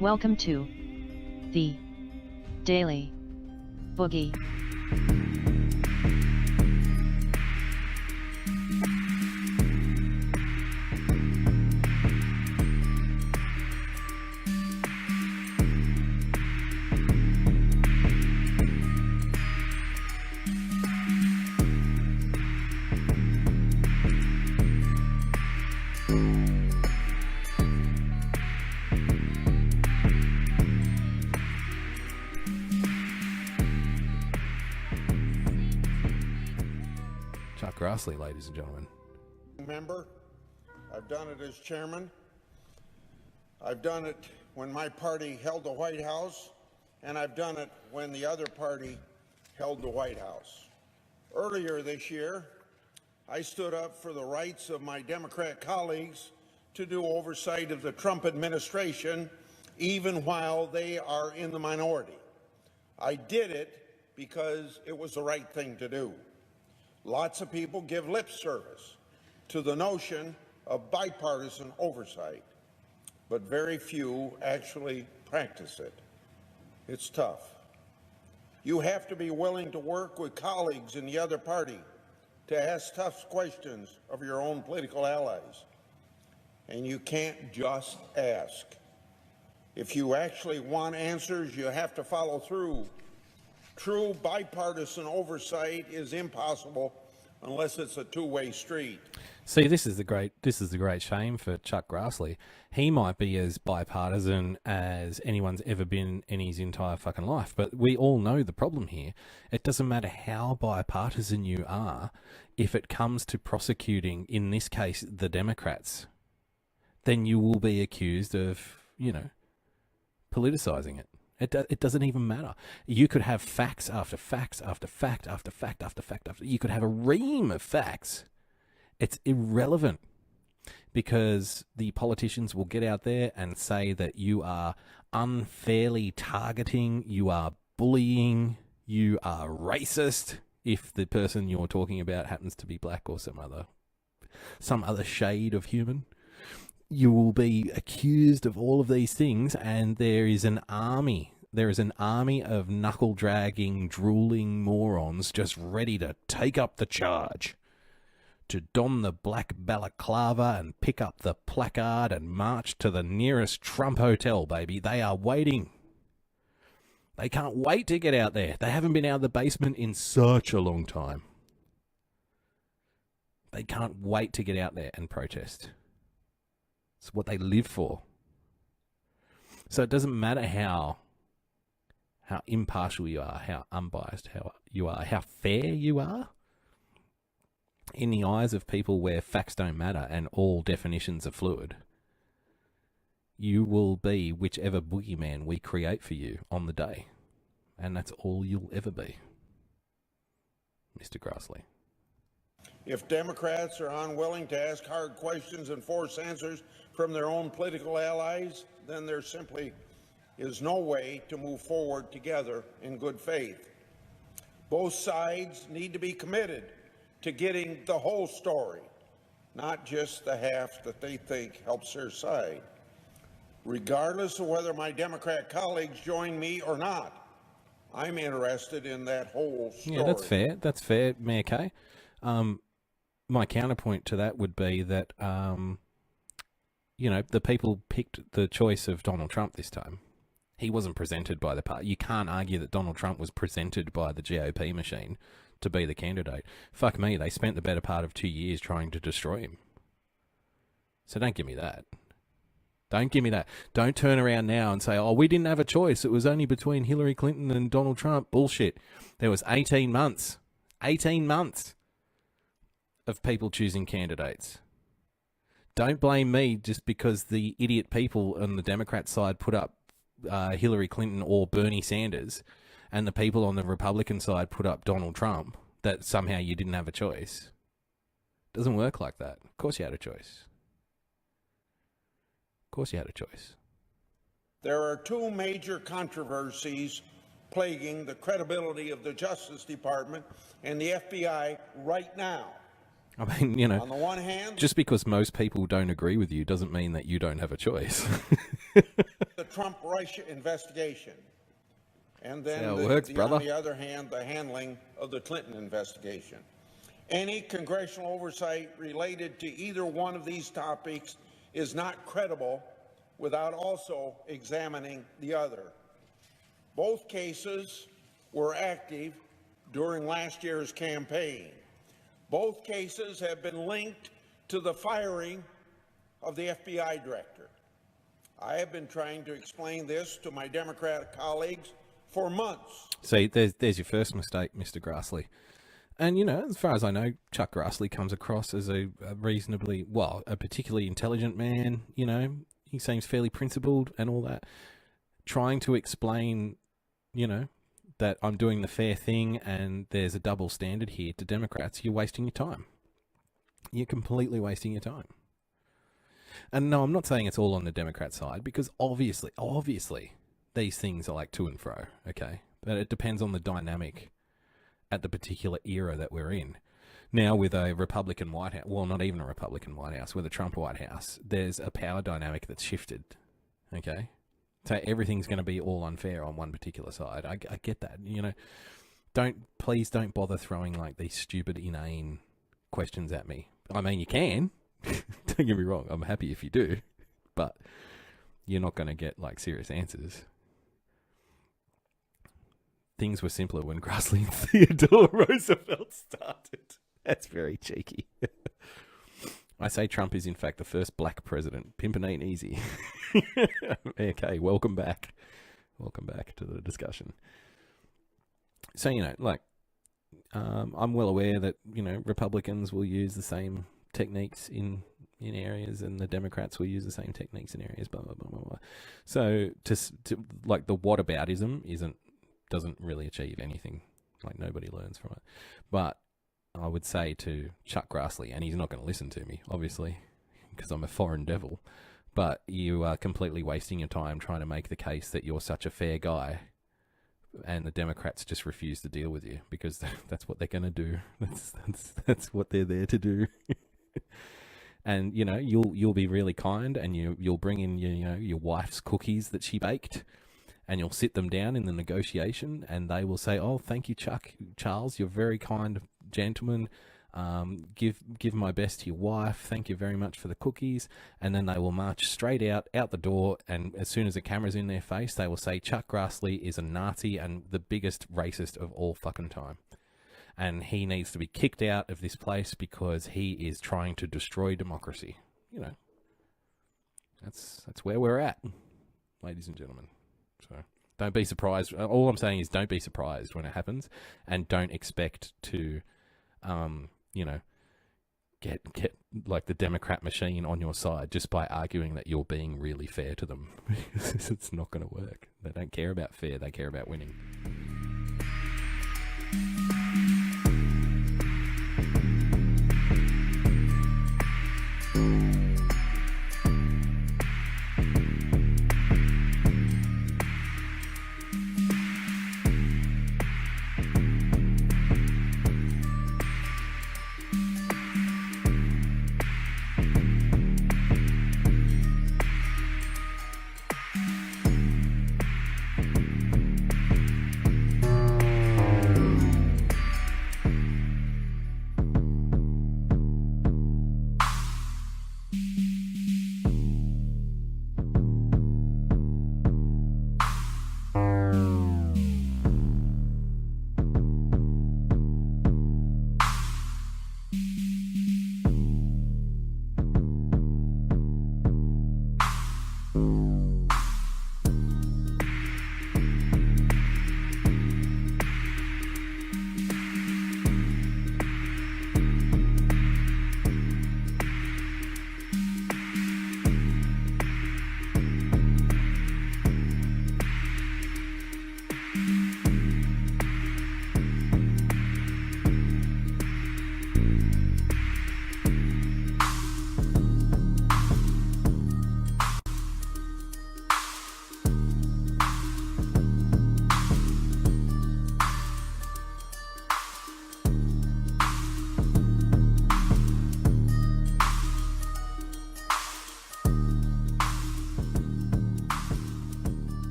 Welcome to the Daily Boogie. Chuck Grassley, ladies and gentlemen. Member, I've done it as chairman. I've done it when my party held the White House, and I've done it when the other party held the White House. Earlier this year, I stood up for the rights of my Democrat colleagues to do oversight of the Trump administration, even while they are in the minority. I did it because it was the right thing to do. Lots of people give lip service to the notion of bipartisan oversight, but very few actually practice it. It's tough. You have to be willing to work with colleagues in the other party to ask tough questions of your own political allies. And you can't just ask. If you actually want answers, you have to follow through. True bipartisan oversight is impossible unless it's a two-way street. See, this is the great shame for Chuck Grassley. He might be as bipartisan as anyone's ever been in his entire fucking life, but we all know the problem here. It doesn't matter how bipartisan you are, if it comes to prosecuting, in this case, the Democrats, then you will be accused of, politicizing it. It doesn't even matter. You could have facts after facts after fact after fact after fact after. You could have a ream of facts. It's irrelevant because the politicians will get out there and say that you are unfairly targeting, you are bullying, you are racist if the person you're talking about happens to be black or some other shade of human. You will be accused of all of these things, and there is an army of knuckle-dragging, drooling morons just ready to take up the charge, to don the black balaclava and pick up the placard and march to the nearest Trump hotel, baby. They are waiting. They can't wait to get out there. They haven't been out of the basement in such a long time. They can't wait to get out there and protest. It's what they live for. So it doesn't matter how impartial you are, how unbiased you are, how fair you are. In the eyes of people where facts don't matter and all definitions are fluid, you will be whichever boogeyman we create for you on the day. And that's all you'll ever be, Mr. Grassley. If Democrats are unwilling to ask hard questions and force answers from their own political allies, then there simply is no way to move forward together in good faith. Both sides need to be committed to getting the whole story, not just the half that they think helps their side. Regardless of whether my Democrat colleagues join me or not, I'm interested in that whole story. Yeah, that's fair. That's fair, Mayor Kay. My counterpoint to that would be that, the people picked the choice of Donald Trump this time. He wasn't presented by the party. You can't argue that Donald Trump was presented by the GOP machine to be the candidate. Fuck me, they spent the better part of 2 years trying to destroy him. So don't give me that. Don't give me that. Don't turn around now and say, we didn't have a choice. It was only between Hillary Clinton and Donald Trump. Bullshit. There was 18 months. 18 months of people choosing candidates. Don't blame me just because the idiot people on the Democrat side put up Hillary Clinton or Bernie Sanders, and the people on the Republican side put up Donald Trump, that somehow you didn't have a choice. It doesn't work like that. Of course you had a choice. Of course you had a choice. There are two major controversies plaguing the credibility of the Justice Department and the FBI right now. I mean, on the one hand, just because most people don't agree with you doesn't mean that you don't have a choice. the Trump-Russia investigation. And then, how it works, brother. on the other hand, the handling of the Clinton investigation. Any congressional oversight related to either one of these topics is not credible without also examining the other. Both cases were active during last year's campaign. Both cases have been linked to the firing of the FBI director. I have been trying to explain this to my Democratic colleagues for months. See, there's your first mistake, Mr. Grassley. And, you know, as far as I know, Chuck Grassley comes across as a reasonably, well, a particularly intelligent man, you know. He seems fairly principled and all that. Trying to explain, you know, that I'm doing the fair thing and there's a double standard here to Democrats, you're wasting your time. You're completely wasting your time. And no, I'm not saying it's all on the Democrat side, because obviously, these things are like to and fro, okay? But it depends on the dynamic at the particular era that we're in. Now, with a Republican White House, well, not even a Republican White House, with a Trump White House, there's a power dynamic that's shifted, okay? So everything's going to be all unfair on one particular side. I get that, you know. Please don't bother throwing like these stupid, inane questions at me. I mean, you can. Don't get me wrong. I'm happy if you do, but you're not going to get like serious answers. Things were simpler when Grassley and Theodore Roosevelt started. That's very cheeky. I say Trump is in fact the first black president. Pimpin' ain't easy. Okay, welcome back. Welcome back to the discussion. So, you know, like, I'm well aware that, you know, Republicans will use the same techniques in areas and the Democrats will use the same techniques in areas, blah, blah, blah, blah, blah. So, to like, the whataboutism doesn't really achieve anything. Like, nobody learns from it. But I would say to Chuck Grassley, and he's not going to listen to me, obviously, because I'm a foreign devil, but you are completely wasting your time trying to make the case that you're such a fair guy, and the Democrats just refuse to deal with you, because that's what they're going to do. That's what they're there to do. And, you know, you'll be really kind, and you'll bring in your wife's cookies that she baked, and you'll sit them down in the negotiation, and they will say, "Oh, thank you, Charles, you're a very kind gentleman. Give my best to your wife. Thank you very much for the cookies." And then they will march straight out the door, and as soon as the camera's in their face, they will say, "Chuck Grassley is a Nazi and the biggest racist of all fucking time. And he needs to be kicked out of this place because he is trying to destroy democracy." You know, that's where we're at, ladies and gentlemen. So don't be surprised. All I'm saying is don't be surprised when it happens, and don't expect to, you know, get like the Democrat machine on your side just by arguing that you're being really fair to them. It's not going to work. They don't care about fair. They care about winning.